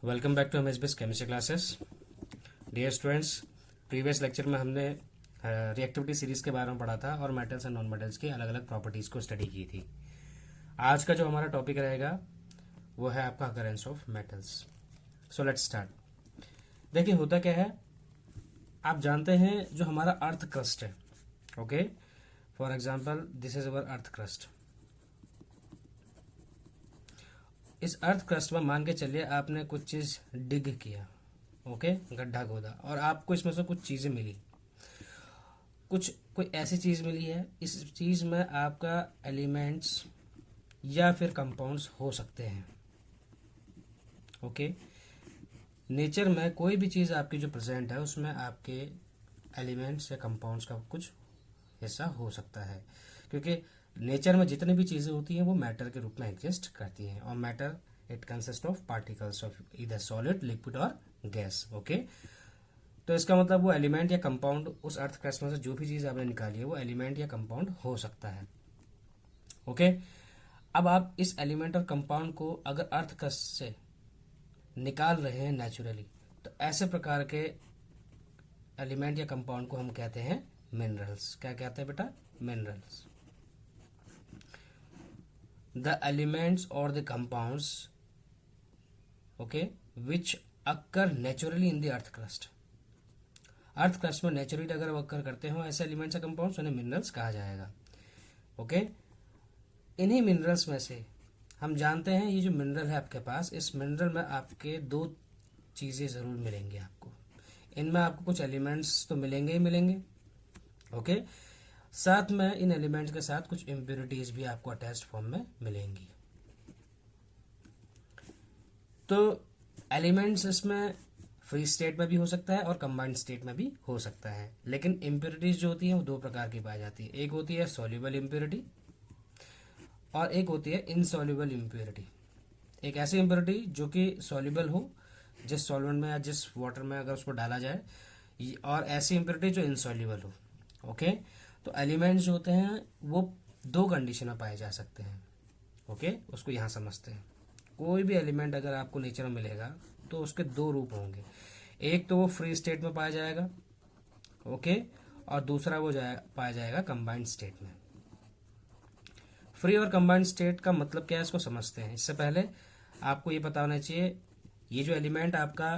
Welcome back to MSBS chemistry classes. Dear students, previous lecture में हमने reactivity series के बारे में पढ़ा था और मेटल्स एंड नॉन मेटल्स की अलग अलग प्रॉपर्टीज को स्टडी की थी। आज का जो हमारा टॉपिक रहेगा वो है आपका occurrence of metals. So let's start. देखिए होता क्या है, आप जानते हैं जो हमारा अर्थ क्रस्ट है, okay, for example this is our earth crust. इस अर्थ क्रस्ट में मान के चलिए आपने कुछ चीज डिग किया, ओके, गड्ढा खोदा और आपको इसमें से कुछ चीजें मिली, कोई ऐसी चीज मिली है, इस चीज में आपका एलिमेंट्स या फिर कंपाउंड्स हो सकते हैं। ओके, नेचर में कोई भी चीज आपकी जो प्रेजेंट है उसमें आपके एलिमेंट्स या कंपाउंड्स का कुछ हिस्सा हो सकता है, क्योंकि नेचर में जितनी भी चीजें होती हैं वो मैटर के रूप में एग्जिस्ट करती हैं और matter it consist of particles of either solid, liquid और गैस। ओके, तो इसका मतलब वो एलिमेंट या कंपाउंड उस अर्थ क्रस्ट में से जो भी चीज आपने निकाली है वो एलिमेंट या कंपाउंड हो सकता है। ओके, अब आप इस एलिमेंट और कंपाउंड को अगर अर्थ क्रस्ट से निकाल रहे हैं नेचुरली, तो ऐसे प्रकार के एलिमेंट या कंपाउंड को हम कहते हैं मिनरल्स। क्या कहते हैं बेटा? Minerals. The elements or the compounds, okay, which occur naturally in the earth crust. Earth crust में नेचुरली अगर वक्कर करते हो ऐसे एलिमेंट्स या कंपाउंड्स उन्हें मिनरल्स कहा जाएगा। ओके, इन्हीं मिनरल्स में से हम जानते हैं ये जो मिनरल है आपके पास, इस मिनरल में आपके दो चीजें जरूर मिलेंगी आपको। इनमें आपको कुछ एलिमेंट्स तो मिलेंगे ही मिलेंगे, ओके, साथ में इन एलिमेंट्स के साथ कुछ इम्प्योरिटीज भी आपको अटैच्ड फॉर्म में मिलेंगी। तो एलिमेंट्स इसमें फ्री स्टेट में भी हो सकता है और कंबाइंड स्टेट में भी हो सकता है, लेकिन इम्प्योरिटीज जो होती है वो दो प्रकार की पाई जाती है। एक होती है सॉल्युबल इम्प्योरिटी और एक होती है इनसॉल्युबल इम्प्योरिटी। एक ऐसी इम्प्योरिटी जो कि सॉल्युबल हो जिस सॉल्वेंट में या जिस वाटर में अगर उसको डाला जाए, और ऐसी इम्प्योरिटी जो इनसॉल्युबल हो। ओके, तो एलिमेंट्स जो होते हैं वो दो कंडीशन में पाए जा सकते हैं। ओके, उसको यहाँ समझते हैं। कोई भी एलिमेंट अगर आपको नेचर में मिलेगा तो उसके दो रूप होंगे, एक तो वो फ्री स्टेट में पाया जाएगा, ओके, और दूसरा वो पाया जाएगा कंबाइंड स्टेट में। फ्री और कंबाइंड स्टेट का मतलब क्या है इसको समझते हैं। इससे पहले आपको ये पता होना चाहिए ये जो एलिमेंट आपका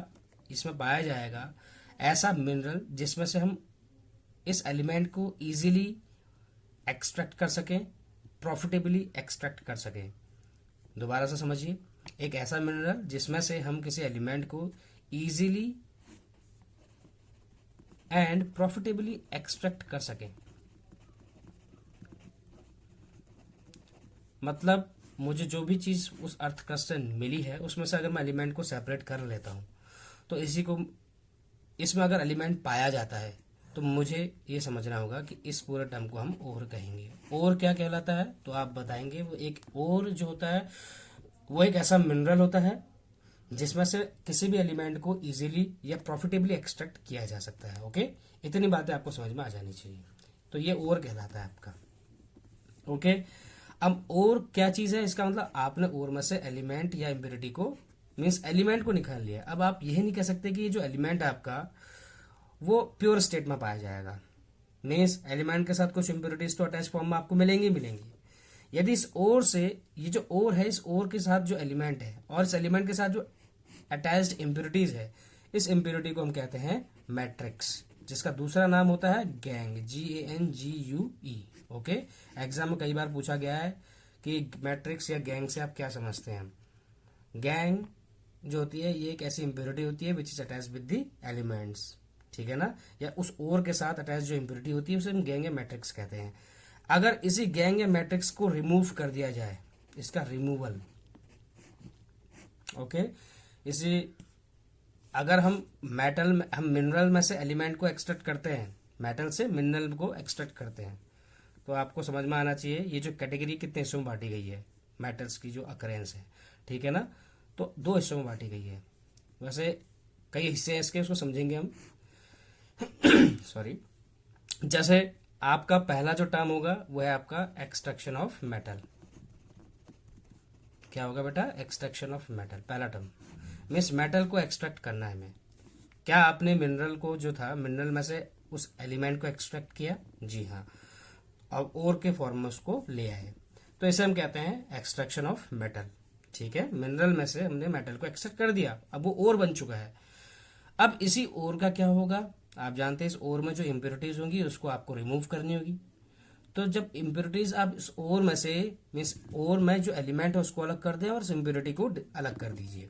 इसमें पाया जाएगा, ऐसा मिनरल जिसमें से हम इस एलिमेंट को इजीली एक्सट्रैक्ट कर सकें, प्रॉफिटेबली एक्सट्रैक्ट कर सकें। दोबारा से समझिए, एक ऐसा मिनरल जिसमें से हम किसी एलिमेंट को इजीली एंड प्रॉफिटेबली एक्सट्रैक्ट कर सकें। मतलब मुझे जो भी चीज उस अर्थ क्रस्ट से मिली है उसमें से अगर मैं एलिमेंट को सेपरेट कर लेता हूं तो इसमें अगर एलिमेंट पाया जाता है तो मुझे ये समझना होगा कि इस पूरे टर्म को हम ओर कहेंगे। ओर क्या कहलाता है तो आप बताएंगे। वो एक ओर जो होता है वो एक ऐसा मिनरल होता है जिसमें से किसी भी एलिमेंट को इजीली या प्रॉफिटेबली एक्सट्रैक्ट किया जा सकता है। ओके, इतनी बातें आपको समझ में आ जानी चाहिए। तो ये ओर कहलाता है आपका। ओके, अब ओर क्या चीज है, इसका मतलब आपने ओर में से एलिमेंट या इम्प्योरिटी को, मीन्स एलिमेंट को निकाल लिया। अब आप यही नहीं कह सकते कि ये जो एलिमेंट है आपका वो प्योर स्टेट में पाया जाएगा। मीन्स एलिमेंट के साथ कुछ इम्प्योरिटीज तो अटैच फॉर्म में आपको मिलेंगी मिलेंगी। यदि इस ओर से, ये जो ओर है, इस ओर के साथ जो एलिमेंट है और इस एलिमेंट के साथ जो अटैच्ड इम्प्योरिटीज है, इस इम्प्योरिटी को हम कहते हैं मैट्रिक्स, जिसका दूसरा नाम होता है गैंग, GANGUE। ओके, एग्जाम में कई बार पूछा गया है कि मैट्रिक्स या गैंग से आप क्या समझते हैं। गैंग जो होती है ये एक ऐसी इम्प्योरिटी होती है which is attach with the elements, ठीक है ना, या उस ओर के साथ अटैच जो इम्प्योरिटी होती है उसे हम गैंग या मैट्रिक्स कहते हैं। अगर इसी गैंग या मैट्रिक्स को रिमूव कर दिया जाए, इसका रिमूवल, ओके, इसी अगर हम मिनरल में से एलिमेंट को एक्सट्रैक्ट करते हैं, मेटल से मिनरल को एक्सट्रैक्ट करते हैं, तो आपको समझ में आना चाहिए ये जो कैटेगरी कितने हिस्सों में बांटी गई है मेटल्स की जो अकरेंस है, ठीक है ना। तो दो हिस्सों में बांटी गई है। वैसे कई हिस्से हैं इसके, उसको समझेंगे हम। सॉरी, जैसे आपका पहला जो टर्म होगा वो है आपका एक्सट्रैक्शन ऑफ मेटल। क्या होगा बेटा? एक्सट्रैक्शन ऑफ मेटल, पहला टर्म। मीन्स मेटल को एक्सट्रैक्ट करना है हमें। क्या आपने मिनरल को जो था, मिनरल में से उस एलिमेंट को एक्सट्रैक्ट किया? जी हाँ, अब ओर के फॉर्म में उसको ले आए, तो इसे हम कहते हैं एक्सट्रैक्शन ऑफ मेटल। ठीक है, मिनरल में से हमने मेटल को एक्सट्रैक्ट कर दिया, अब वो ओर बन चुका है। अब इसी ओर का क्या होगा, आप जानते हैं इस ओर में जो इम्प्योरिटीज होंगी उसको आपको रिमूव करनी होगी। तो जब इम्प्योरिटीज आप इस ओर में से, मीन्स ओर में जो एलिमेंट है उसको अलग कर दें और इस इम्प्योरिटी को अलग कर दीजिए।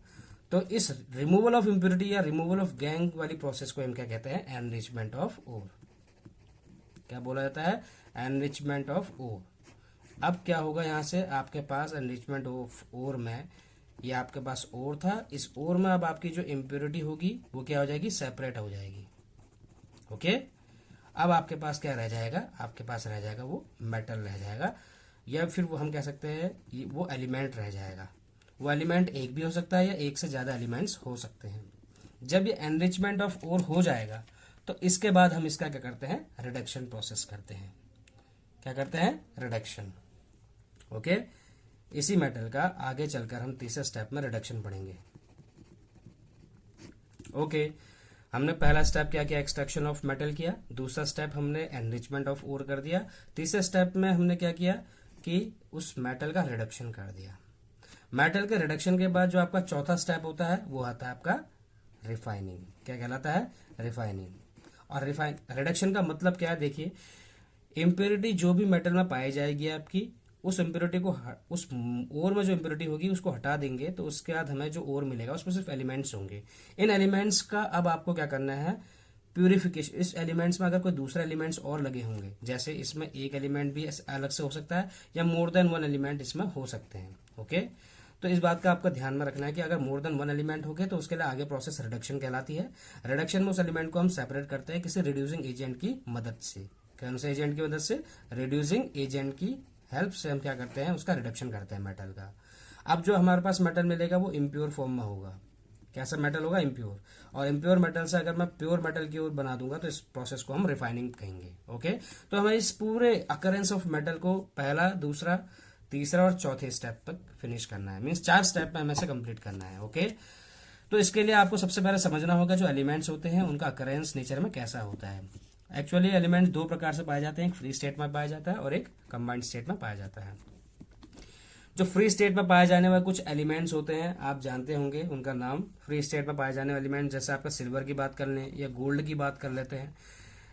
तो इस रिमूवल ऑफ इम्प्योरिटी या रिमूवल ऑफ गैंग वाली प्रोसेस को हम क्या कहते हैं? Enrichment of ore. क्या बोला जाता है? Enrichment of ore. अब क्या होगा, यहां से आपके पास एनरिचमेंट ऑफ ओर में, ये आपके पास ओर था, इस ओर में अब आपकी जो इम्प्योरिटी होगी वो क्या हो जाएगी? सेपरेट हो जाएगी। ओके, अब आपके पास क्या रह जाएगा? आपके पास रह जाएगा वो मेटल रह जाएगा, या फिर वो हम कह सकते हैं वो एलिमेंट रह जाएगा। वो एलिमेंट एक भी हो सकता है या एक से ज्यादा एलिमेंट्स हो सकते हैं। जब ये एनरिचमेंट ऑफ ओर हो जाएगा तो इसके बाद हम इसका क्या करते हैं? रिडक्शन प्रोसेस करते हैं। क्या करते हैं? रिडक्शन। ओके, इसी मेटल का आगे चलकर हम तीसरे स्टेप में रिडक्शन पढ़ेंगे। ओके, हमने पहला स्टेप क्या किया? एक्सट्रैक्शन ऑफ मेटल किया। दूसरा स्टेप हमने एनरिचमेंट ऑफ ओर कर दिया। तीसरे स्टेप में हमने क्या किया कि उस मेटल का रिडक्शन कर दिया। मेटल के रिडक्शन के बाद जो आपका चौथा स्टेप होता है वो आता है आपका रिफाइनिंग। क्या कहलाता है? रिफाइनिंग। और रिडक्शन का मतलब क्या है? देखिए, इम्प्योरिटी जो भी मेटल में पाई जाएगी आपकी, उस इम्प्योरिटी को उस ओर में जो इम्प्योरिटी होगी उसको हटा देंगे, तो उसके बाद हमें जो ओर मिलेगा उसमें सिर्फ एलिमेंट्स होंगे। इन एलिमेंट्स का अब आपको क्या करना है? प्यूरिफिकेशन। इस एलिमेंट्स में अगर कोई दूसरे एलिमेंट्स और लगे होंगे, जैसे इसमें एक एलिमेंट भी अलग से हो सकता है या मोर देन वन एलिमेंट इसमें हो सकते हैं। ओके, तो इस बात का आपका ध्यान में रखना है कि अगर मोर देन वन एलिमेंट हो गए तो उसके लिए आगे प्रोसेस रिडक्शन कहलाती है। रिडक्शन में उस एलिमेंट को हम सेपरेट करते हैं किसी रिड्यूसिंग एजेंट की मदद से। कौन से एजेंट की मदद से? रिड्यूसिंग एजेंट की हेल्प से हम क्या करते हैं? उसका रिडक्शन करते हैं मेटल का। अब जो हमारे पास मेटल मिलेगा वो इम्प्योर फॉर्म में होगा। कैसा मेटल होगा? इम्प्योर। और इम्प्योर मेटल से अगर मैं प्योर मेटल की ओर बना दूंगा तो इस प्रोसेस को हम रिफाइनिंग कहेंगे। ओके, तो हमें इस पूरे अकरेंस ऑफ मेटल को पहला, दूसरा, तीसरा और चौथे स्टेप तक फिनिश करना है। मीन्स 4 स्टेप में हमें से कंप्लीट करना है। ओके, तो इसके लिए आपको सबसे पहले समझना होगा जो एलिमेंट्स होते हैं उनका अकरेंस नेचर में कैसा होता है। एक्चुअली एलिमेंट्स दो प्रकार से पाए जाते हैं, एक फ्री स्टेट में पाया जाता है और एक कंबाइंड स्टेट में पाया जाता है। जो फ्री स्टेट में पाए जाने वाले कुछ एलिमेंट्स होते हैं आप जानते होंगे उनका नाम। फ्री स्टेट में पाए जाने वाले एलिमेंट जैसे आपका सिल्वर की बात कर लें या गोल्ड की बात कर लेते हैं।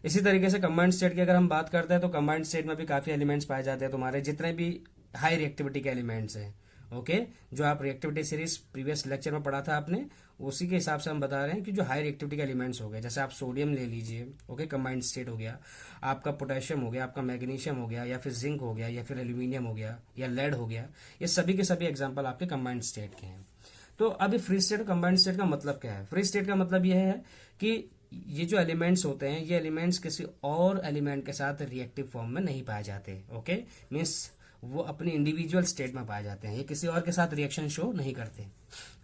इसी तरीके से कंबाइंड स्टेट की अगर हम बात करते हैं तो कंबाइंड स्टेट में भी काफी एलिमेंट्स पाए जाते हैं। तुम्हारे जितने भी हाई रिएक्टिविटी के एलिमेंट्स हैं, ओके, जो आप रिएक्टिविटी सीरीज प्रीवियस लेक्चर में पढ़ा था आपने, उसी के हिसाब से हम बता रहे हैं कि जो हाई रिएक्टिविटी के एलिमेंट्स हो गए, जैसे आप सोडियम ले लीजिए, ओके, कंबाइंड स्टेट हो गया, आपका पोटेशियम हो गया, आपका मैग्नीशियम हो गया, या फिर जिंक हो गया, या फिर एल्यूमिनियम हो गया, या लेड हो गया, ये सभी के सभी एग्जाम्पल आपके कंबाइंड स्टेट के हैं। तो अभी फ्री स्टेट और कंबाइंड स्टेट का मतलब क्या है? फ्री स्टेट का मतलब यह है कि ये जो एलिमेंट्स होते हैं ये एलिमेंट्स किसी और एलिमेंट के साथ रिएक्टिव फॉर्म में नहीं पाए जाते। ओके, मीन्स वो अपनी इंडिविजुअल स्टेट में पाए जाते हैं, ये किसी और के साथ रिएक्शन शो नहीं करते।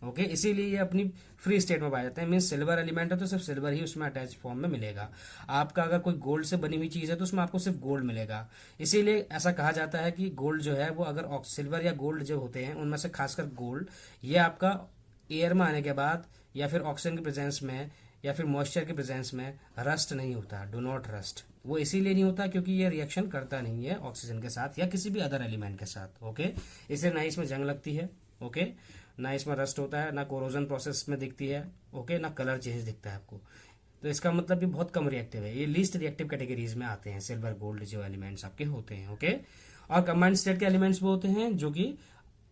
ओके, इसीलिए ये अपनी फ्री स्टेट में पाए जाते हैं। मीन्स सिल्वर एलिमेंट है तो सिर्फ सिल्वर ही उसमें अटैच फॉर्म में मिलेगा। आपका अगर कोई गोल्ड से बनी हुई चीज है तो उसमें आपको सिर्फ गोल्ड मिलेगा। इसीलिए ऐसा कहा जाता है कि गोल्ड जो है वो अगर सिल्वर या गोल्ड जो होते हैं उनमें से खासकर गोल्ड, ये आपका एयर में आने के बाद या फिर ऑक्सीजन की प्रेजेंस में या फिर मॉइस्चर के प्रेजेंस में रस्ट नहीं होता, डू नॉट रस्ट। वो इसीलिए नहीं होता क्योंकि ये रिएक्शन करता नहीं है ऑक्सीजन के साथ या किसी भी अदर एलिमेंट के साथ। ओके, इसलिए ना इसमें जंग लगती है, ओके, ना इसमें रस्ट होता है, ना कोरोजन प्रोसेस में दिखती है, ओके, ना कलर चेंज दिखता है आपको। तो इसका मतलब भी बहुत कम रिएक्टिव है। ये लीस्ट रिएक्टिव कैटेगरीज में आते हैं सिल्वर गोल्ड जो एलिमेंट्स आपके होते हैं। ओके, और कंबाइंड स्टेट के एलिमेंट्स वो होते हैं जो कि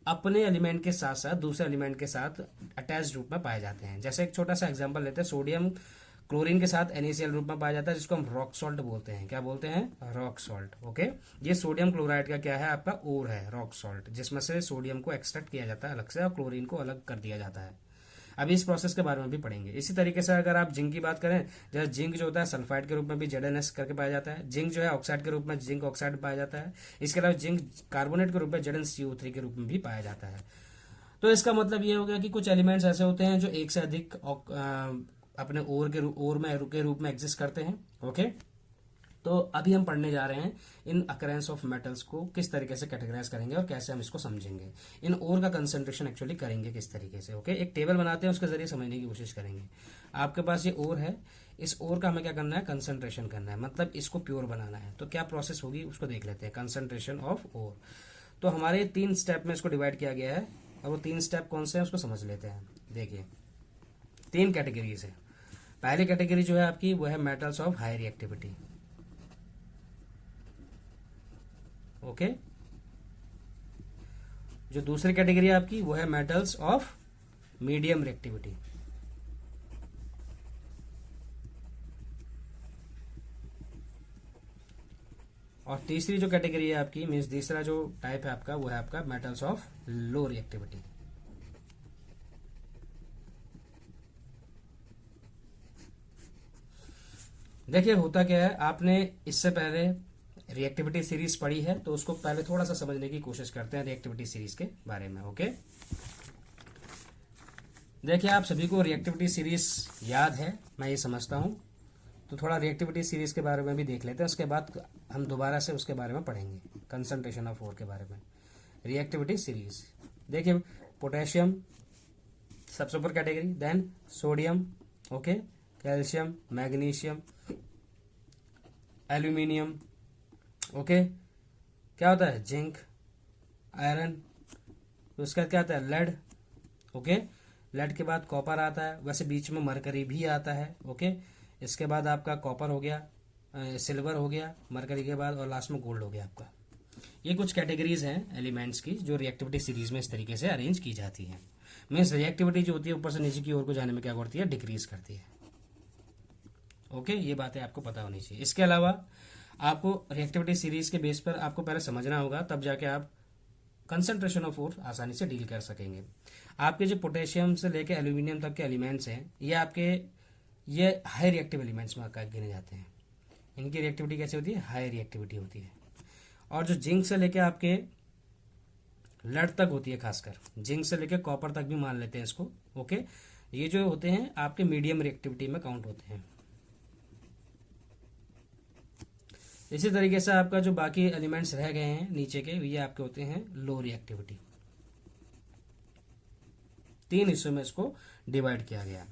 अपने एलिमेंट के साथ साथ दूसरे एलिमेंट के साथ अटैच रूप में पाए जाते हैं। जैसे एक छोटा सा एग्जांपल लेते हैं, सोडियम क्लोरीन के साथ NaCl रूप में पाया जाता है जिसको हम रॉक सॉल्ट बोलते हैं। क्या बोलते हैं? Rock salt. ओके, ये सोडियम क्लोराइड का क्या है? आपका ओर है, रॉक सॉल्ट, जिसमें से सोडियम को एक्सट्रैक्ट किया जाता है अलग से और क्लोरीन को अलग कर दिया जाता है। अभी इस प्रोसेस के बारे में भी पढ़ेंगे। इसी तरीके से अगर आप जिंक की बात करें, जैसे जिंक जो होता है सल्फाइड के रूप में भी ZnS करके पाया जाता है। जिंक जो है ऑक्साइड के रूप में जिंक ऑक्साइड पाया जाता है। इसके अलावा जिंक कार्बोनेट के रूप में ZnCO3 के रूप में भी पाया जाता है। तो इसका मतलब ये हो गया कि कुछ एलिमेंट्स ऐसे होते हैं जो एक से अधिक अपने ओर में के रूप में एग्जिस्ट करते हैं। ओके, तो अभी हम पढ़ने जा रहे हैं इन अकरेंस ऑफ मेटल्स को किस तरीके से कैटेगराइज करेंगे और कैसे हम इसको समझेंगे, इन ओर का कंसंट्रेशन एक्चुअली करेंगे किस तरीके से। ओके, एक टेबल बनाते हैं, उसके जरिए समझने की कोशिश करेंगे। आपके पास ये ओर है, इस ओर का हमें क्या करना है, कंसंट्रेशन करना है, मतलब इसको प्योर बनाना है। तो क्या प्रोसेस होगी उसको देख लेते हैं, कंसंट्रेशन ऑफ ओर। तो हमारे 3 स्टेप में इसको डिवाइड किया गया है, और वो 3 स्टेप कौन से हैं उसको समझ लेते हैं। देखिए 3 कैटेगरीज है। पहली कैटेगरी जो है आपकी वो है metals of high reactivity. Okay, जो दूसरी कैटेगरी है आपकी वो है मेटल्स ऑफ मीडियम रिएक्टिविटी। और तीसरी जो कैटेगरी है आपकी, मीन्स तीसरा जो टाइप है आपका, वो है आपका मेटल्स ऑफ लो रिएक्टिविटी। देखिए होता क्या है, आपने इससे पहले रिएक्टिविटी सीरीज पढ़ी है, तो उसको पहले थोड़ा सा समझने की कोशिश करते हैं रिएक्टिविटी सीरीज के बारे में। ओके, देखिए आप सभी को रिएक्टिविटी सीरीज याद है, मैं ये समझता हूं, तो थोड़ा रिएक्टिविटी सीरीज के बारे में भी देख लेते हैं, उसके बाद हम दोबारा से उसके बारे में पढ़ेंगे, कंसंट्रेशन ऑफ ओर के बारे में। रिएक्टिविटी सीरीज देखिए, पोटेशियम सबसे ऊपर category, then sodium, okay, calcium, magnesium, aluminium, okay, क्या होता है, जिंक, आयरन, उसका क्या आता है, लेड, ओके, लेड के बाद कॉपर आता है, वैसे बीच में मरकरी भी आता है। ओके, इसके बाद आपका कॉपर हो गया, सिल्वर हो गया मरकरी के बाद, और लास्ट में गोल्ड हो गया आपका। ये कुछ कैटेगरीज हैं एलिमेंट्स की जो रिएक्टिविटी सीरीज में इस तरीके से अरेंज की जाती है। मीन्स रिएक्टिविटी जो होती है ऊपर से नीचे की ओर को जाने में क्या करती है, डिक्रीज करती है। ओके, ये बातें आपको पता होनी चाहिए। इसके अलावा आपको रिएक्टिविटी सीरीज के बेस पर आपको पहले समझना होगा, तब जाके आप कंसंट्रेशन ऑफ ओर आसानी से डील कर सकेंगे। आपके जो पोटेशियम से लेकर एल्यूमिनियम तक के एलिमेंट्स हैं, ये हाई रिएक्टिव एलिमेंट्स में गिने जाते हैं। इनकी रिएक्टिविटी कैसे होती है, हाई रिएक्टिविटी होती है। और जो जिंक से लेके आपके लेड तक होती है, खासकर जिंक से लेके कॉपर तक भी मान लेते हैं इसको। ओके, ये जो होते हैं आपके मीडियम रिएक्टिविटी में काउंट होते हैं। इसी तरीके से आपका जो बाकी एलिमेंट्स रह गए हैं नीचे के, ये आपके होते हैं लो रिएक्टिविटी। 3 हिस्सों में इसको डिवाइड किया गया।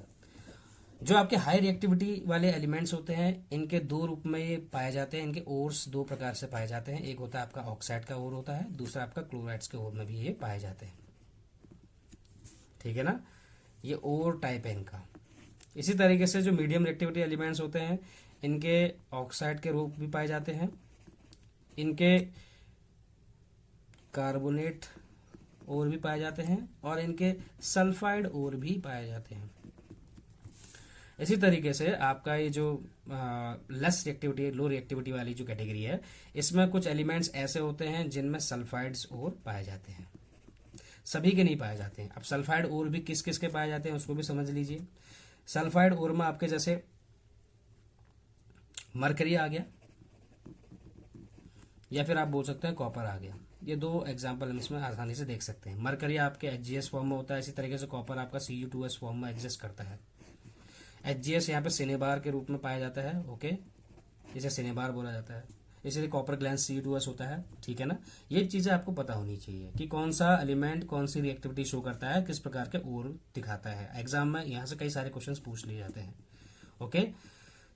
जो आपके हाई रिएक्टिविटी वाले एलिमेंट्स होते हैं, इनके 2 रूप में ये पाए जाते हैं। इनके ओर्स 2 प्रकार से पाए जाते हैं, एक होता है आपका ऑक्साइड का ओर होता है, दूसरा आपका क्लोराइड्स के ओर में भी ये पाए जाते हैं। ठीक है ना, ये ओर टाइप है इनका। इसी तरीके से जो मीडियम रिएक्टिविटी एलिमेंट्स होते हैं, इनके ऑक्साइड के रूप भी पाए जाते हैं, इनके कार्बोनेट और भी पाए जाते हैं, और इनके सल्फाइड और भी पाए जाते हैं। इसी तरीके से आपका ये जो लेस रिएक्टिविटी, लो रिएक्टिविटी वाली जो कैटेगरी है, इसमें कुछ एलिमेंट्स ऐसे होते हैं जिनमें सल्फाइड्स और पाए जाते हैं, सभी के नहीं पाए जाते हैं। अब सल्फाइड और भी किस किस के पाए जाते हैं उसको भी समझ लीजिए। सल्फाइड और में आपके जैसे मरकरी आ गया, या फिर आप बोल सकते हैं कॉपर आ गया। ये 2 एग्जाम्पल हम इसमें आसानी से देख सकते हैं। मरकरी आपके HGS फॉर्म में होता है, इसी तरीके से कॉपर आपका Cu2S फॉर्म में एग्जिस्ट करता है। HGS यहाँ पे सिनेबार के रूप में पाया जाता है। ओके, इसे सिनेबार बोला जाता है, इसलिए कॉपर ग्लैंस Cu2S होता है। ठीक है ना, ये चीजें आपको पता होनी चाहिए कि कौन सा एलिमेंट कौन सी रिएक्टिविटी शो करता है, किस प्रकार के ओर दिखाता है। एग्जाम में यहाँ से कई सारे क्वेश्चंस पूछ लिए जाते हैं। ओके,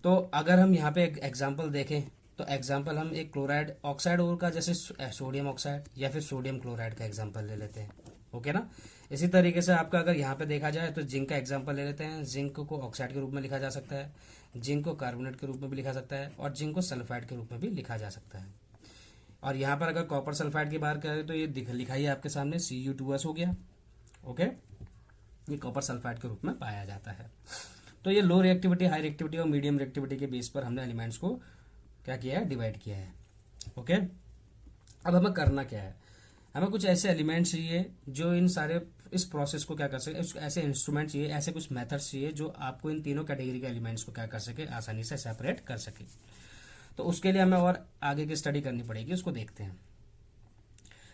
तो अगर हम यहाँ पे एक एग्जाम्पल देखें, तो एग्जाम्पल हम एक क्लोराइड ऑक्साइड ओर का, जैसे सोडियम ऑक्साइड या फिर सोडियम क्लोराइड का एग्जाम्पल ले लेते हैं। ओके ना, इसी तरीके से आपका अगर यहाँ पे देखा जाए तो जिंक का एग्जाम्पल ले लेते हैं। जिंक को ऑक्साइड के रूप में लिखा जा सकता है, जिंक को कार्बोनेट के रूप में भी लिखा सकता है, और जिंक को सल्फाइड के रूप में भी लिखा जा सकता है। और यहाँ पर अगर कॉपर सल्फाइड की बात करें तो ये लिखा ही है आपके सामने, Cu2S हो गया। ओके, ये कॉपर सल्फाइड के रूप में पाया जाता है। तो ये लो रिएक्टिविटी, हाई रिएक्टिविटी और मीडियम रिएक्टिविटी के बेस पर हमने एलिमेंट्स को क्या किया है, डिवाइड किया है। ओके, अब हमें करना क्या है, हमें कुछ ऐसे एलिमेंट्स चाहिए जो इन सारे इस प्रोसेस को क्या कर सके, ऐसे इंस्ट्रूमेंट चाहिए, ऐसे कुछ मेथड्स चाहिए जो आपको इन तीनों कैटेगरी के एलिमेंट्स को क्या कर सके, आसानी से सेपरेट कर सके। तो उसके लिए हमें और आगे की स्टडी करनी पड़ेगी, उसको देखते हैं।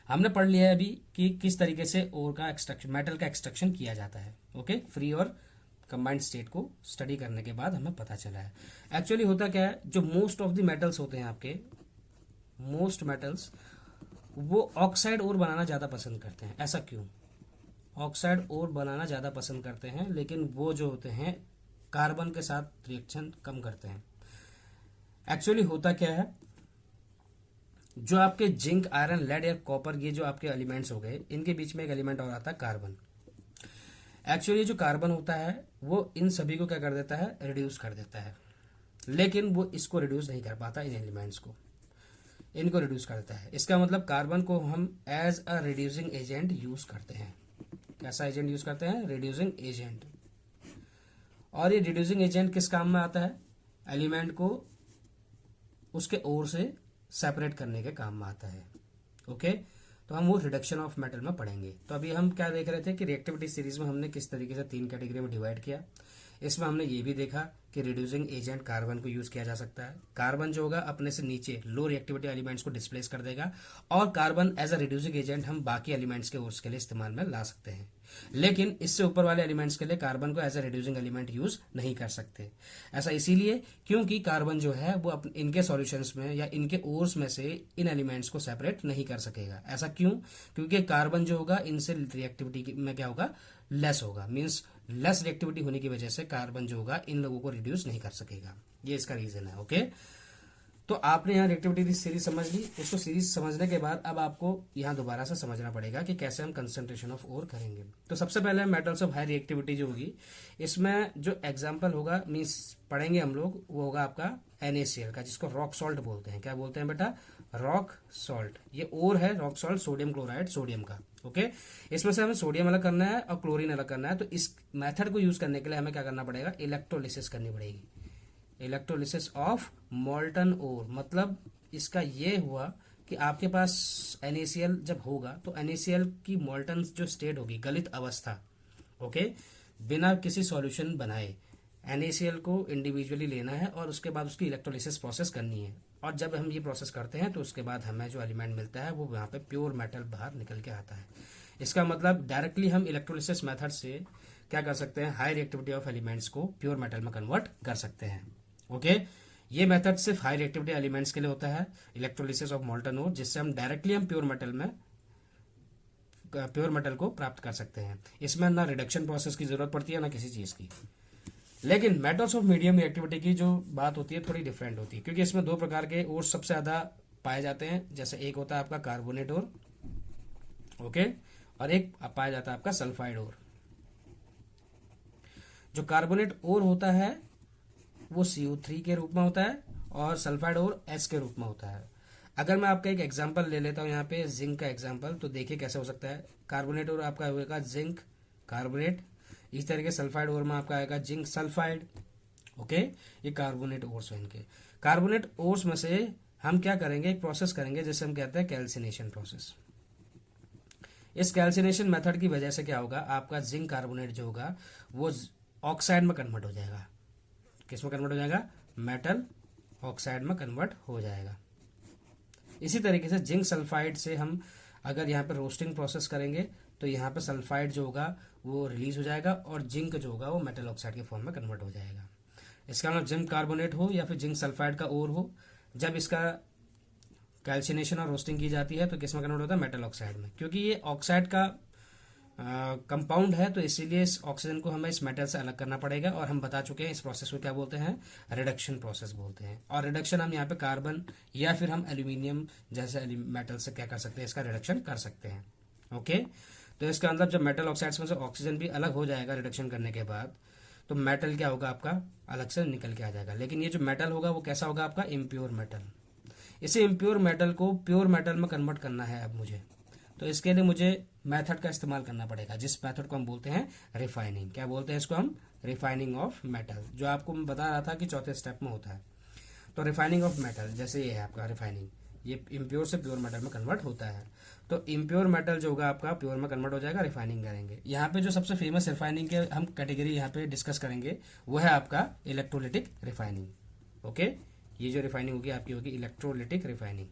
हमने पढ़ लिया है अभी कि किस तरीके से ओर का एक्सट्रैक्शन, मेटल का एक्सट्रैक्शन किया जाता है। ओके, फ्री और कंबाइंड स्टेट को स्टडी करने के बाद हमें पता चला है। एक्चुअली होता क्या है, जो मोस्ट ऑफ द मेटल्स होते हैं आपके, मोस्ट मेटल्स वो ऑक्साइड और बनाना ज़्यादा पसंद करते हैं। ऐसा क्यों? ऑक्साइड और बनाना ज़्यादा पसंद करते हैं, लेकिन वो जो होते हैं कार्बन के साथ रिएक्शन कम करते हैं। एक्चुअली होता क्या है, जो आपके जिंक, आयरन, लेड या कॉपर, ये जो आपके एलिमेंट्स हो गए, इनके बीच में एक एलिमेंट और आता है कार्बन। एक्चुअली जो कार्बन होता है वो इन सभी को क्या कर देता है, रिड्यूस कर देता है, लेकिन वो इसको रिड्यूस नहीं कर पाता, इन एलिमेंट्स को, इनको रिड्यूस कर देता है। इसका मतलब कार्बन को हम as a reducing agent use करते हैं। कैसा एजेंट यूज करते हैं? Reducing agent. और ये रिड्यूसिंग एजेंट किस काम में आता है? एलिमेंट को उसके ओर से सेपरेट करने के काम में आता है। ओके, तो हम वो रिडक्शन ऑफ मेटल में पढ़ेंगे। तो अभी हम क्या देख रहे थे कि रिएक्टिविटी सीरीज में हमने किस तरीके से 3 कैटेगरी में डिवाइड किया। इसमें हमने ये भी देखा कि रिड्यूसिंग एजेंट कार्बन को यूज किया जा सकता है। कार्बन जो होगा अपने से नीचे लो रिएक्टिविटी एलिमेंट्स को डिस्प्लेस कर देगा, और carbon as a reducing agent हम बाकी एलिमेंट्स के ओर्स के लिए इस्तेमाल में ला सकते हैं। लेकिन इससे ऊपर वाले एलिमेंट्स के लिए कार्बन को as a reducing element use नहीं कर सकते। ऐसा इसीलिए क्योंकि कार्बन जो है वो इनके सॉल्यूशंस में या इनके ओर्स में से इन एलिमेंट्स को सेपरेट नहीं कर सकेगा। ऐसा क्यों? क्योंकि कार्बन जो होगा इनसे रिएक्टिविटी में क्या होगा, लेस होगा। मीन्स लेस रिएक्टिविटी होने की वजह से कार्बन जो होगा इन लोगों को रिड्यूस नहीं कर सकेगा। ये इसका रीजन है। ओके, तो आपने यहाँ रिएक्टिविटी की सीरीज समझ ली। उसको सीरीज समझने के बाद अब आपको यहाँ दोबारा से समझना पड़ेगा कि कैसे हम कंसंट्रेशन ऑफ ओर करेंगे। तो सबसे पहले मेटल्स ऑफ हाई रिएक्टिविटी जो होगी, इसमें जो एग्जांपल होगा मीन्स पढ़ेंगे हम लोग, वो होगा आपका NaCl का, जिसको रॉक सॉल्ट बोलते हैं। क्या बोलते हैं बेटा? Rock salt. ये ओर है rock salt, sodium chloride, sodium का। ओके, इसमें से हमें सोडियम अलग करना है और क्लोरीन अलग करना है। तो इस मेथड को यूज करने के लिए हमें क्या करना पड़ेगा? इलेक्ट्रोलिसिस करनी पड़ेगी। इलेक्ट्रोलिसिस ऑफ मोल्टन ओर, मतलब इसका ये हुआ कि आपके पास NaCl जब होगा तो NaCl की मोल्टन जो स्टेट होगी, गलित अवस्था, ओके, बिना किसी सॉल्यूशन बनाए NaCl को इंडिविजुअली लेना है और उसके बाद उसकी इलेक्ट्रोलिसिस प्रोसेस करनी है। और जब हम ये प्रोसेस करते हैं तो उसके बाद हमें जो एलिमेंट मिलता है वो यहाँ पे प्योर मेटल बाहर निकल के आता है। इसका मतलब डायरेक्टली हम इलेक्ट्रोलिसिस मेथड से क्या कर सकते हैं? हाई रिएक्टिविटी ऑफ एलिमेंट्स को प्योर मेटल में कन्वर्ट कर सकते हैं। ओके, ये मेथड सिर्फ हाई रिएक्टिविटी एलिमेंट्स के लिए होता है, इलेक्ट्रोलिसिस ऑफ मोल्टन ओर, जिससे हम डायरेक्टली हम प्योर मेटल को प्राप्त कर सकते हैं। इसमें ना रिडक्शन प्रोसेस की जरूरत पड़ती है ना किसी चीज की। लेकिन मेटल्स ऑफ मीडियम रिएक्टिविटी की जो बात होती है थोड़ी डिफरेंट होती है, क्योंकि इसमें 2 प्रकार के ओर सबसे ज्यादा पाए जाते हैं। जैसे एक होता है आपका कार्बोनेट ओर, ओके, और एक पाया जाता है आपका सल्फाइड ओर। जो कार्बोनेट ओर होता है वो CO3 के रूप में होता है और सल्फाइड ओर H के रूप में होता है। अगर मैं आपका एक एग्जांपल ले लेता हूं यहाँ पे, जिंक का एग्जांपल, तो देखिए कैसे हो सकता है। कार्बोनेट ओर आपका होगा जिंक कार्बोनेट, इस तरीके सल्फाइड ओर में आपका आएगा जिंक सल्फाइड। ओके, ये कार्बोनेट ओर्स हैं इनके। कार्बोनेट ओर्स में से हम क्या करेंगे? एक प्रोसेस करेंगे जिसे हम कहते हैं कैल्सिनेशन प्रोसेस। इस कैल्सिनेशन मेथड की वजह से क्या होगा, आपका जिंक कार्बोनेट जो होगा वो ऑक्साइड में कन्वर्ट हो जाएगा। किस में कन्वर्ट हो जाएगा? मेटल ऑक्साइड में कन्वर्ट हो जाएगा। इसी तरीके से जिंक सल्फाइड से हम अगर यहाँ पे रोस्टिंग प्रोसेस करेंगे तो यहाँ पे सल्फाइड जो होगा वो रिलीज हो जाएगा और जिंक जो होगा वो मेटल ऑक्साइड के फॉर्म में कन्वर्ट हो जाएगा। इसका मतलब जिंक कार्बोनेट हो या फिर जिंक सल्फाइड का ओर हो, जब इसका कैल्सिनेशन और रोस्टिंग की जाती है तो किस में कन्वर्ट होता है? मेटल ऑक्साइड में। क्योंकि ये ऑक्साइड का कंपाउंड है तो इसीलिए इस ऑक्सीजन को हमें इस मेटल से अलग करना पड़ेगा। और हम बता चुके हैं इस प्रोसेस को क्या बोलते हैं? रिडक्शन प्रोसेस बोलते हैं। और रिडक्शन हम यहाँ पे कार्बन या फिर हम एल्यूमिनियम जैसे मेटल से क्या कर सकते हैं? इसका रिडक्शन कर सकते हैं। ओके, तो इसका मतलब जब मेटल ऑक्साइड्स में से ऑक्सीजन भी अलग हो जाएगा रिडक्शन करने के बाद, तो मेटल क्या होगा? आपका अलग से निकल के आ जाएगा। लेकिन ये जो मेटल होगा वो कैसा होगा? आपका इम्प्योर मेटल। इसे इम्प्योर मेटल को प्योर मेटल में कन्वर्ट करना है अब मुझे, तो इसके लिए मुझे मेथड का इस्तेमाल करना पड़ेगा, जिस मेथड को हम बोलते हैं रिफाइनिंग। क्या बोलते हैं इसको हम? रिफाइनिंग ऑफ मेटल, जो आपको मैं बता रहा था कि चौथे स्टेप में होता है। तो रिफाइनिंग ऑफ मेटल जैसे ये है आपका रिफाइनिंग, ये इम्प्योर से प्योर मेटल में कन्वर्ट होता है। तो इम्प्योर मेटल जो होगा आपका प्योर में कन्वर्ट हो जाएगा, रिफाइनिंग करेंगे। यहाँ पे जो सबसे फेमस रिफाइनिंग के हम कैटेगरी यहाँ पे डिस्कस करेंगे वो है आपका इलेक्ट्रोलिटिक रिफाइनिंग। ओके, ये जो रिफाइनिंग होगी आपकी होगी इलेक्ट्रोलिटिक रिफाइनिंग।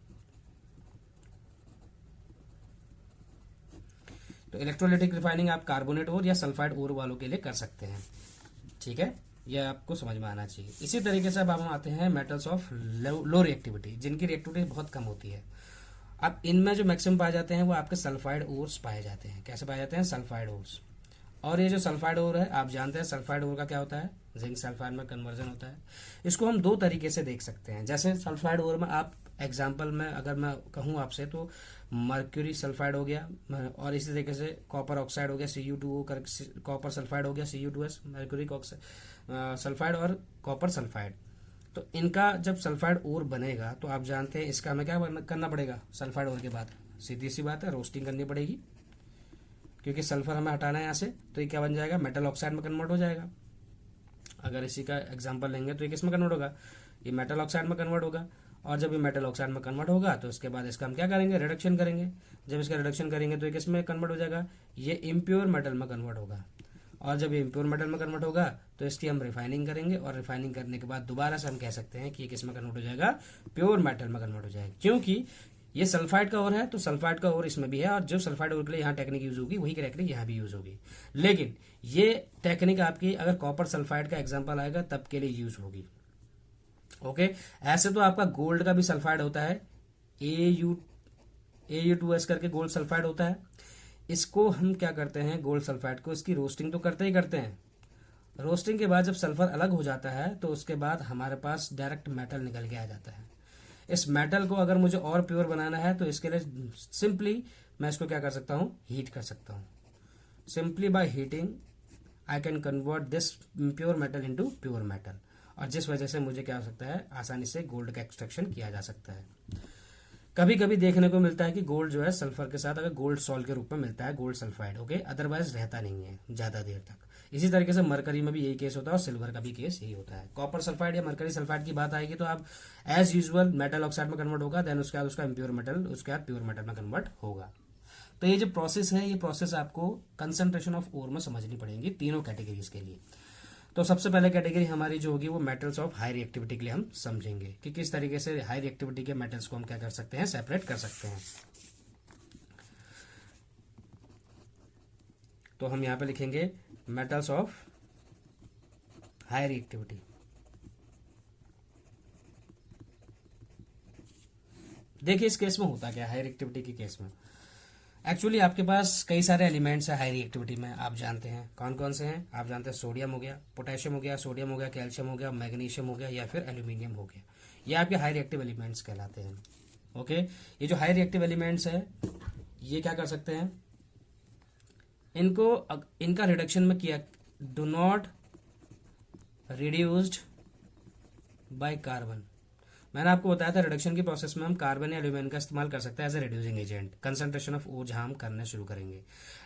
तो इलेक्ट्रोलिटिक रिफाइनिंग आप कार्बोनेट ओर या सल्फाइड ओर वालों के लिए कर सकते हैं। ठीक है, यह आपको समझ में आना चाहिए। इसी तरीके से अब हम आते हैं मेटल्स ऑफ लो रिएक्टिविटी, जिनकी रिएक्टिविटी बहुत कम होती है। अब इनमें जो मैक्सिमम पाए जाते हैं वो आपके सल्फाइड ओर्स पाए जाते हैं। कैसे पाए जाते हैं? Sulphide ores. और ये जो सल्फाइड ओर है, आप जानते हैं सल्फाइड ओर का क्या होता है? जिंक सल्फाइड में कन्वर्जन होता है। इसको हम दो तरीके से देख सकते हैं। जैसे सल्फाइड ओर में आप एग्जाम्पल में अगर मैं कहूँ आपसे तो मर्क्यूरी सल्फाइड हो गया, और इसी तरीके से कॉपर ऑक्साइड हो गया Cu2O, कॉपर सल्फाइड हो गया Cu2S, मर्क्यूरी सल्फाइड और कॉपर सल्फाइड। तो इनका जब सल्फाइड ओर बनेगा तो आप जानते हैं इसका हमें क्या करना पड़ेगा? सल्फाइड ओर के बाद सीधी सी बात है, रोस्टिंग करनी पड़ेगी, क्योंकि सल्फर हमें हटाना है यहाँ से। तो ये क्या बन जाएगा? मेटल ऑक्साइड में कन्वर्ट हो जाएगा। अगर इसी का एग्जांपल लेंगे तो ये किस में कन्वर्ट होगा? ये मेटल ऑक्साइड में कन्वर्ट होगा। और जब ये मेटल ऑक्साइड में कन्वर्ट होगा तो इसके बाद इसका हम क्या करेंगे? रिडक्शन करेंगे। जब इसका रिडक्शन करेंगे तो ये किस में कन्वर्ट हो जाएगा? ये इम्प्योर मेटल में कन्वर्ट होगा। और जब ये इम्प्योर मेटल में कन्वर्ट होगा तो इसकी हम रिफाइनिंग करेंगे, और रिफाइनिंग करने के बाद दोबारा से हम कह सकते हैं कि ये किस में कन्वर्ट हो जाएगा? प्योर मेटल में कन्वर्ट हो जाएगा। क्योंकि ये सल्फाइड का ओर है तो सल्फाइड का ओर इसमें भी है, और जो सल्फाइड ओर के लिए यहाँ टेक्निक यूज होगी वही टेक्निक यहाँ भी यूज होगी। लेकिन ये टेक्निक आपकी अगर कॉपर सल्फाइड का एग्जांपल आएगा तब के लिए यूज होगी। ओके, ऐसे तो आपका गोल्ड का भी सल्फाइड होता है, AU2S करके गोल्ड सल्फाइड होता है। इसको हम क्या करते हैं? गोल्ड सल्फाइड को इसकी रोस्टिंग तो करते ही करते हैं। रोस्टिंग के बाद जब सल्फर अलग हो जाता है तो उसके बाद हमारे पास डायरेक्ट मेटल निकल के आ जाता है। इस मेटल को अगर मुझे और प्योर बनाना है तो इसके लिए सिंपली मैं इसको क्या कर सकता हूँ? हीट कर सकता हूँ। Simply by heating I can convert this pure metal into pure metal, और जिस वजह से मुझे क्या हो सकता है? आसानी से गोल्ड का एक्सट्रैक्शन किया जा सकता है। कभी कभी देखने को मिलता है कि गोल्ड जो है सल्फर के साथ अगर गोल्ड सॉल्ट के रूप में मिलता है, गोल्ड सल्फाइड, ओके, अदरवाइज रहता नहीं है ज्यादा देर तक। इसी तरीके से मरकरी में भी यही केस होता है, और सिल्वर का भी केस यही होता है। कॉपर सल्फाइड या मरकरी सल्फाइड की बात आएगी तो आप एज यूजुअल मेटल ऑक्साइड में कन्वर्ट होगा, देन उसके बाद उसका इम्प्योर मेटल, उसके बाद प्योर मेटल में कन्वर्ट होगा। तो ये जो प्रोसेस है, ये प्रोसेस आपको कंसंट्रेशन ऑफ ओर में समझनी पड़ेगी तीनों कैटेगरीज के लिए। तो सबसे पहले कैटेगरी हमारी जो होगी वो मेटल्स ऑफ हाई रिएक्टिविटी के लिए हम समझेंगे कि किस तरीके से हाई रिएक्टिविटी के मेटल्स को हम क्या कर सकते हैं? सेपरेट कर सकते हैं। तो हम यहां पे लिखेंगे मेटल्स ऑफ हाई रिएक्टिविटी। देखिए इस केस में होता क्या है? हाई रिएक्टिविटी के केस में एक्चुअली आपके पास कई सारे एलिमेंट्स है हाई रिएक्टिविटी में। आप जानते हैं कौन कौन से हैं? आप जानते हैं सोडियम हो गया, पोटेशियम हो गया, सोडियम हो गया, कैल्शियम हो गया, मैग्नीशियम हो गया, या फिर एल्यूमिनियम हो गया। ये आपके हाई रिएक्टिव एलिमेंट्स कहलाते हैं। ओके, ये जो हाई रिएक्टिव एलिमेंट्स है ये क्या कर सकते हैं? इनका रिडक्शन में किया, do not reduced by carbon. मैंने आपको बताया था रिडक्शन की प्रोसेस में हम कार्बन या एल्यूमिनियम का इस्तेमाल कर सकते हैं as a reducing agent, concentration of ore जहां हम करने शुरू करेंगे।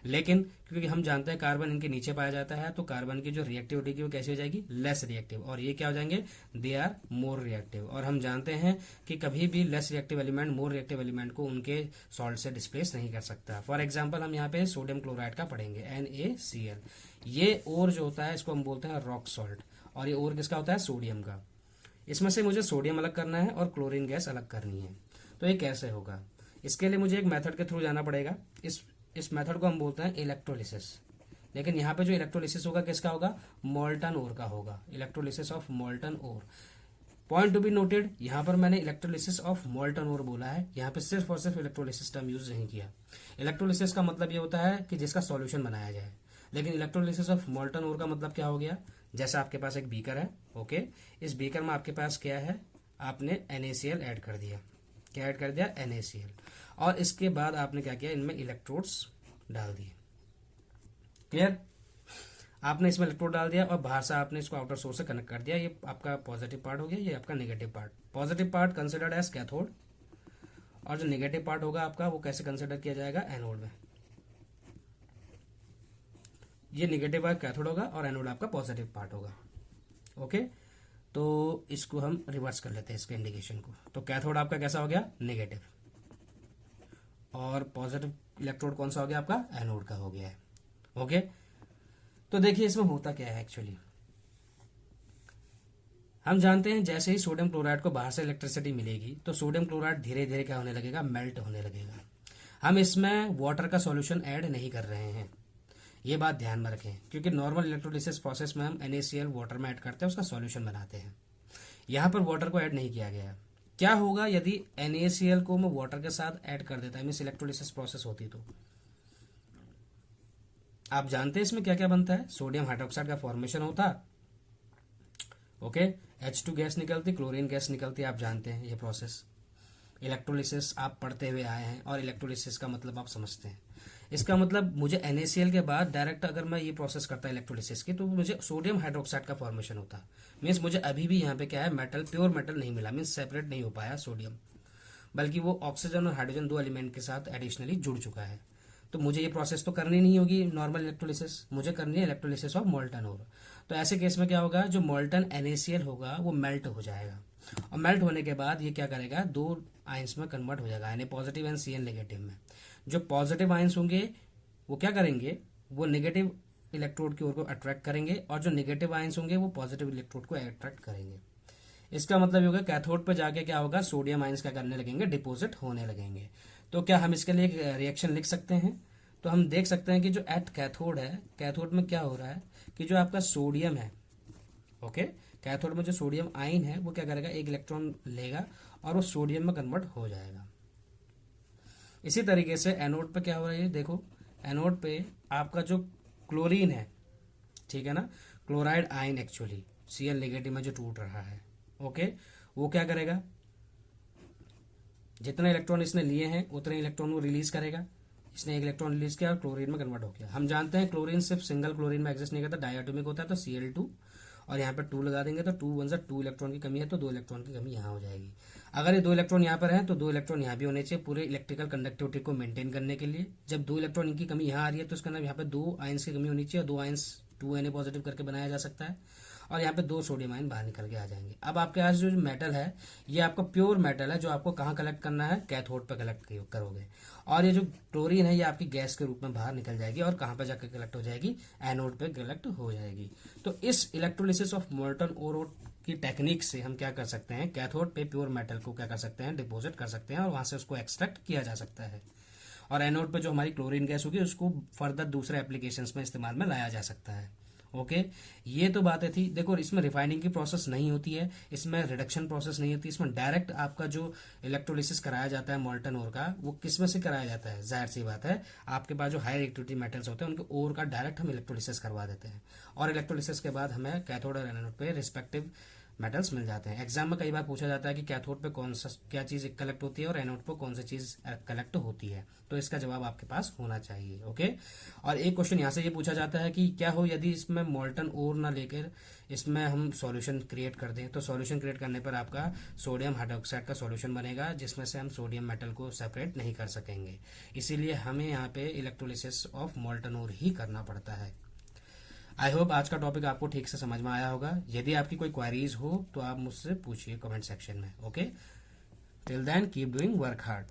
लेकिन क्योंकि हम जानते हैं कार्बन इनके नीचे पाया जाता है तो कार्बन की जो रिएक्टिविटी की वो कैसी हो जाएगी? लेस रिएक्टिव, और ये क्या हो जाएंगे? They are more reactive. और हम जानते हैं कि कभी भी less reactive element more reactive element को उनके सॉल्ट से डिस्प्लेस नहीं कर सकता। फॉर एग्जाम्पल हम यहाँ पे सोडियम क्लोराइड का पढ़ेंगे, NaCl। ये ओर जो होता है इसको हम बोलते हैं रॉक सॉल्ट, और ये ओर किसका होता है? सोडियम का। इसमें से मुझे सोडियम अलग करना है और क्लोरीन गैस अलग करनी है। तो ये कैसे होगा? इसके लिए मुझे एक मेथड के थ्रू जाना पड़ेगा। इस मेथड को हम बोलते हैं इलेक्ट्रोलिसिस। लेकिन यहाँ पे जो इलेक्ट्रोलिसिस होगा किसका होगा? मोल्टन ओर का होगा, electrolysis of molten ore. Point to be noted, यहाँ पर मैंने इलेक्ट्रोलिसिस ऑफ मोल्टन ओर बोला है, यहाँ पे सिर्फ और सिर्फ इलेक्ट्रोलिसिस टर्म यूज नहीं किया। इलेक्ट्रोलिसिस का मतलब ये होता है कि जिसका सॉल्यूशन बनाया जाए, लेकिन इलेक्ट्रोलिसिस ऑफ मोल्टन ओर का मतलब क्या हो गया? जैसा आपके पास एक बीकर है, ओके, इस बीकर में आपके पास क्या है? आपने NaCl ऐड कर दिया। क्या ऐड कर दिया? NaCl। और इसके बाद आपने क्या किया? इनमें इलेक्ट्रोड्स डाल दिए। क्लियर? आपने इसमें इलेक्ट्रोड डाल दिया और बाहर से आपने इसको आउटर सोर्स से कनेक्ट कर दिया। ये आपका पॉजिटिव पार्ट हो गया, ये आपका negative part. Positive part considered as cathode, और जो नेगेटिव पार्ट होगा आपका वो कैसे कंसिडर किया जाएगा? एनोड में। ये नेगेटिव पार्ट कैथोड होगा और एनोड आपका पॉजिटिव पार्ट होगा। ओके, तो इसको हम रिवर्स कर लेते हैं इसके इंडिकेशन को। तो कैथोड आपका कैसा हो गया? नेगेटिव, और पॉजिटिव इलेक्ट्रोड कौन सा हो गया? आपका एनोड का हो गया है। ओके, तो देखिए इसमें होता क्या है एक्चुअली। हम जानते हैं जैसे ही सोडियम क्लोराइड को बाहर से इलेक्ट्रिसिटी मिलेगी तो सोडियम क्लोराइड धीरे धीरे क्या होने लगेगा? मेल्ट होने लगेगा। हम इसमें वाटर का सॉल्यूशन ऐड नहीं कर रहे हैं, ये बात ध्यान में रखें, क्योंकि नॉर्मल इलेक्ट्रोलिसिस प्रोसेस में हम NaCl वाटर में ऐड करते हैं, उसका सॉल्यूशन बनाते हैं। यहाँ पर वाटर को ऐड नहीं किया गया। क्या होगा यदि NaCl को मैं वाटर के साथ ऐड कर देता है, मीन्स इलेक्ट्रोलिसिस प्रोसेस होती तो आप जानते हैं इसमें क्या क्या बनता है। सोडियम हाइड्रोक्साइड का फॉर्मेशन होता, ओके, H2 गैस निकलती, क्लोरीन गैस निकलती, आप जानते हैं ये प्रोसेस। इलेक्ट्रोलिसिस आप पढ़ते हुए आए हैं और इलेक्ट्रोलिसिस का मतलब आप समझते हैं। इसका मतलब मुझे NaCl के बाद डायरेक्ट अगर मैं ये प्रोसेस करता इलेक्ट्रोलिसिस की, तो मुझे सोडियम हाइड्रोक्साइड का फॉर्मेशन होता। मीन्स मुझे अभी भी यहाँ पे क्या है, मेटल, प्योर मेटल नहीं मिला, मीन्स सेपरेट नहीं हो पाया सोडियम, बल्कि वो ऑक्सीजन और हाइड्रोजन दो एलिमेंट के साथ एडिशनली जुड़ चुका है। तो मुझे ये प्रोसेस तो करनी नहीं होगी नॉर्मल इलेक्ट्रोलिसिस, मुझे करनी है इलेक्ट्रोलिसिस ऑफ मोल्टन ओर। तो ऐसे केस में क्या होगा, जो मोल्टन NaCl होगा वो मेल्ट हो जाएगा, और मेल्ट होने के बाद ये क्या करेगा, दो आयंस में कन्वर्ट हो जाएगा, Na positive and Cl negative में। जो पॉजिटिव आयंस होंगे वो क्या करेंगे, वो नेगेटिव इलेक्ट्रोड की ओर को अट्रैक्ट करेंगे, और जो नेगेटिव आयंस होंगे वो पॉजिटिव इलेक्ट्रोड को अट्रैक्ट करेंगे। इसका मतलब ये होगा कैथोड पर जाके क्या होगा, सोडियम आयंस क्या करने लगेंगे, डिपोजिट होने लगेंगे। तो क्या हम इसके लिए एक रिएक्शन लिख सकते हैं। तो हम देख सकते हैं कि जो एट कैथोड है, कैथोड में क्या हो रहा है कि जो आपका सोडियम है, ओके, कैथोड में जो सोडियम आयन है वो क्या करेगा, एक इलेक्ट्रॉन लेगा और वो सोडियम में कन्वर्ट हो जाएगा। इसी तरीके से एनोड पे क्या हो रहा है, देखो एनोड पे आपका जो क्लोरीन है, ठीक है ना, chloride ion actually Cl negative में जो टूट रहा है, ओके, वो क्या करेगा, जितने इलेक्ट्रॉन इसने लिए हैं उतने इलेक्ट्रॉन वो रिलीज करेगा। इसने एक इलेक्ट्रॉन रिलीज किया और क्लोरीन में कन्वर्ट हो गया। हम जानते हैं क्लोरीन सिर्फ सिंगल क्लोरीन में एग्जिस्ट नहीं करता, डायटोमिक होता है, तो Cl2, और यहाँ पे 2 लगा देंगे तो 2 1 2 इलेक्ट्रॉन की कमी है, तो 2 इलेक्ट्रॉन की कमी यहाँ हो जाएगी। अगर ये 2 इलेक्ट्रॉन यहाँ पर है तो 2 इलेक्ट्रॉन यहाँ भी होने चाहिए पूरे इलेक्ट्रिकल कंडक्टिविटी को मेंटेन करने के लिए। जब 2 इलेक्ट्रॉन इनकी कमी यहाँ आ रही है तो इसका मतलब यहाँ पे 2 आयंस की कमी होनी चाहिए, और 2 आयंस 2Na पॉजिटिव करके बनाया जा सकता है, और यहाँ पे 2 सोडियम आयन बाहर निकल के आ जाएंगे। अब आपके पास जो मेटल है ये आपका प्योर मेटल है, जो आपको कहाँ कलेक्ट करना है, कैथोड पे कलेक्ट करोगे, और ये जो क्लोरीन है ये आपकी गैस के रूप में बाहर निकल जाएगी और कहाँ पे जाकर कलेक्ट हो जाएगी, एनोड पे कलेक्ट हो जाएगी। तो इस इलेक्ट्रोलिसिस ऑफ मोल्टन ओर की टेक्निक से हम क्या कर सकते हैं, कैथोड पे प्योर मेटल को क्या कर सकते हैं, डिपोजिट कर सकते हैं, और वहां से उसको एक्सट्रैक्ट किया जा सकता है, और एनोड पे जो हमारी क्लोरीन गैस होगी उसको फर्दर दूसरे एप्लीकेशंस में इस्तेमाल में लाया जा सकता है। ओके, ये तो बातें थी। देखो इसमें रिफाइनिंग की प्रोसेस नहीं होती है, इसमें रिडक्शन प्रोसेस नहीं होती, इसमें डायरेक्ट आपका जो इलेक्ट्रोलिसिस कराया जाता है मोल्टन ओर का, वो किस में से कराया जाता है, जाहिर सी बात है आपके पास जो हाई रिएक्टिविटी मेटल्स होते हैं उनके ओर का डायरेक्ट हम इलेक्ट्रोलिसिस करवा देते हैं, और इलेक्ट्रोलिसिस के बाद हमें कैथोड और एनोड पे रिस्पेक्टिव मेटल्स मिल जाते हैं। एग्जाम में कई बार पूछा जाता है कि कैथोड पे कौन सा क्या चीज कलेक्ट होती है और एनोड पे कौन सी चीज कलेक्ट होती है, तो इसका जवाब आपके पास होना चाहिए। ओके, और एक क्वेश्चन यहाँ से ये पूछा जाता है कि क्या हो यदि इसमें मोल्टन ओर ना लेकर इसमें हम सॉल्यूशन क्रिएट कर दें, तो सॉल्यूशन क्रिएट करने पर आपका सोडियम हाइड्रोक्साइड का सॉल्यूशन बनेगा, जिसमें से हम सोडियम मेटल को सेपरेट नहीं कर सकेंगे, इसीलिए हमें यहाँ पे इलेक्ट्रोलिसिस ऑफ मोल्टन ओर ही करना पड़ता है। आई होप आज का टॉपिक आपको ठीक से समझ में आया होगा। यदि आपकी कोई क्वेरीज हो तो आप मुझसे पूछिए कमेंट सेक्शन में। Okay, till then keep doing work hard.